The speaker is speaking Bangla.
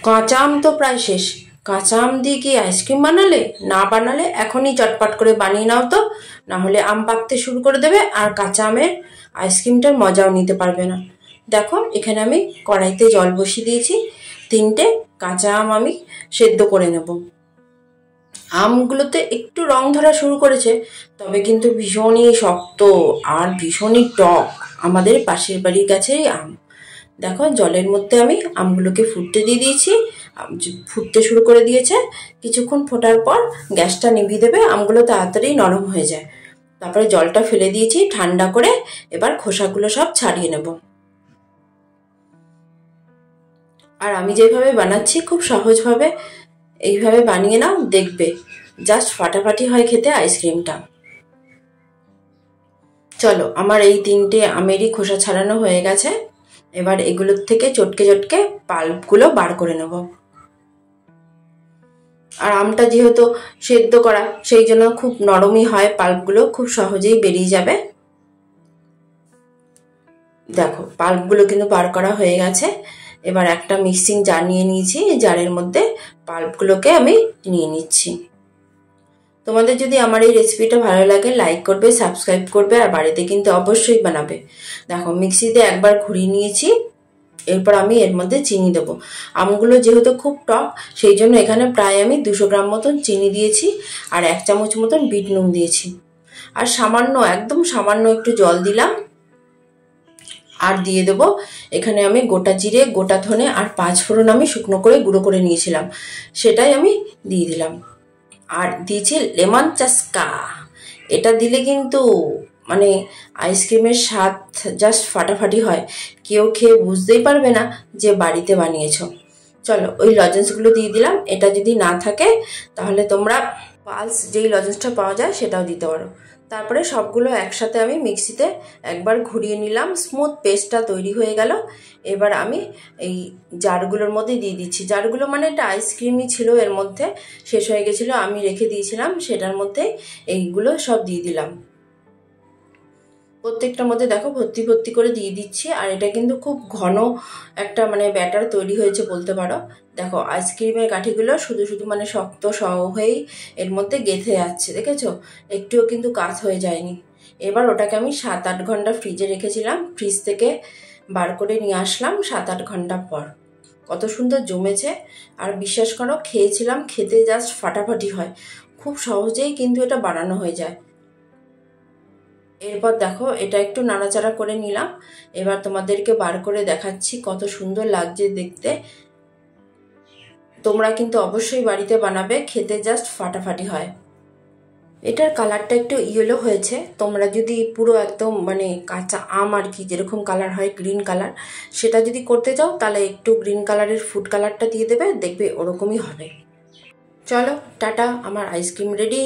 কাঁচা আম তো প্রায় শেষ। কাঁচা আম দিয়ে কি আইসক্রিম বানালে? না বানালে এখনই চটপট করে বানিয়ে নাও তো, না হলে আম পাকতে শুরু করে দেবে আর কাঁচা আমের আইসক্রিমটার মজাও নিতে পারবে না। দেখো এখানে আমি কড়াইতে জল বসিয়ে দিয়েছি, 3টে কাঁচা আম আমি সেদ্ধ করে নেব। আমগুলোতে একটু রং ধরা শুরু করেছে, তবে কিন্তু ভীষণই শক্ত আর ভীষণই টক, আমাদের পাশের বাড়ির গাছেরই আম। দেখো জলের মধ্যে আমি আমগুলোকে ফুটতে দিয়ে দিয়েছি, ফুটতে শুরু করে দিয়েছে। কিছুক্ষণ ফোটার পর গ্যাসটা নিভিয়ে দেবে, আমগুলো তাড়াতাড়ি নরম হয়ে যায়। তারপরে জলটা ফেলে দিয়েছি ঠান্ডা করে, এবার খোসাগুলো সব ছাড়িয়ে নেব। আর আমি যেভাবে বানাচ্ছি খুব সহজভাবে এইভাবে বানিয়ে নাও, দেখবে জাস্ট ফাটাফাটি হয় খেতে আইসক্রিমটা। চলো আমার এই 3টে আমেরই খোসা ছাড়ানো হয়ে গেছে, এবার এগুলোর থেকে চটকে চটকে পাল্পগুলো বার করে নেব। আর আমটা যেহেতু সেদ্ধ করা সেই জন্য খুব নরমই হয়, পাল্পগুলো খুব সহজেই বেরিয়ে যাবে। দেখো পাল্পগুলো কিন্তু বার করা হয়ে গেছে। এবার একটা মিক্সিং জার নিয়ে নিয়েছি, জারের মধ্যে পাল্পগুলোকে আমি নিয়ে নিচ্ছি। তোমাদের যদি আমার এই রেসিপিটা ভালো লাগে লাইক করবে, সাবস্ক্রাইব করবে আর বাড়িতে কিন্তু অবশ্যই বানাবে। দেখো মিক্সিতে একবার ঘুরিয়ে নিয়েছি, এরপর আমি এর মধ্যে চিনি দেবো। আমগুলো যেহেতু খুব টক সেই জন্য এখানে প্রায় আমি 200 গ্রাম মতন চিনি দিয়েছি আর 1 চামচ মতন বিট নুন দিয়েছি। আর সামান্য একদম সামান্য একটু জল দিলাম। আর দিয়ে দেবো এখানে আমি গোটা জিরে, গোটা ধনে আর 5 ফোড়ন আমি শুকনো করে গুঁড়ো করে নিয়েছিলাম, সেটাই আমি দিয়ে দিলাম। আর দিয়েছি লেমন চাস্কা, এটা দিলে কিন্তু মানে আইসক্রিমের স্বাদ জাস্ট ফাটাফাটি হয়, কেউ খেয়ে বুঝতেই পারবে না যে বাড়িতে বানিয়েছো। চলো ওই লজেন্সগুলো দিয়ে দিলাম, এটা যদি না থাকে তাহলে তোমরা পালস যেই লজেন্সটা পাওয়া যায় সেটাও দিতে পারো। তারপরে সবগুলো একসাথে আমি মিক্সিতে একবার ঘুরিয়ে নিলাম, স্মুথ পেস্টটা তৈরি হয়ে গেল। এবার আমি এই জারগুলোর মধ্যে দিয়ে দিচ্ছি। জারগুলো মানে এটা আইসক্রিমই ছিল, এর মধ্যে শেষ হয়ে গেছিলো, আমি রেখে দিয়েছিলাম, সেটার মধ্যে এইগুলো সব দিয়ে দিলাম। প্রত্যেকটার মধ্যে দেখো ভর্তি ভর্তি করে দিয়ে দিচ্ছি। আর এটা কিন্তু খুব ঘন একটা মানে ব্যাটার তৈরি হয়েছে বলতে পারো। দেখো আইসক্রিমের কাঠিগুলো শুধু শুধু মানে শক্ত হয়েই এর মধ্যে গেঁথে যাচ্ছে, দেখেছো? একটুও কিন্তু কাজ হয়ে যায়নি। এবার ওটাকে আমি 7-8 ঘন্টা ফ্রিজে রেখেছিলাম, ফ্রিজ থেকে বার করে নিয়ে আসলাম 7-8 ঘন্টা পর। কত সুন্দর জমেছে, আর বিশ্বাস করো খেয়েছিলাম, খেতে জাস্ট ফাটাফাটি হয়, খুব সহজেই কিন্তু এটা বানানো হয়ে যায়। এরপর দেখো এটা একটু নাড়াচাড়া করে নিলাম, এবার তোমাদেরকে বার করে দেখাচ্ছি কত সুন্দর লাগছে দেখতে। তোমরা কিন্তু অবশ্যই বাড়িতে বানাবে, খেতে জাস্ট ফাটাফাটি হয়। এটার কালারটা একটু ইয়েলো হয়েছে, তোমরা যদি পুরো একদম মানে কাঁচা আম আর কি যেরকম কালার হয় গ্রিন কালার, সেটা যদি করতে চাও তাহলে একটু গ্রিন কালারের ফুড কালারটা দিয়ে দেবে, দেখবে ওরকমই হবে। চলো টাটা, আমার আইসক্রিম রেডি।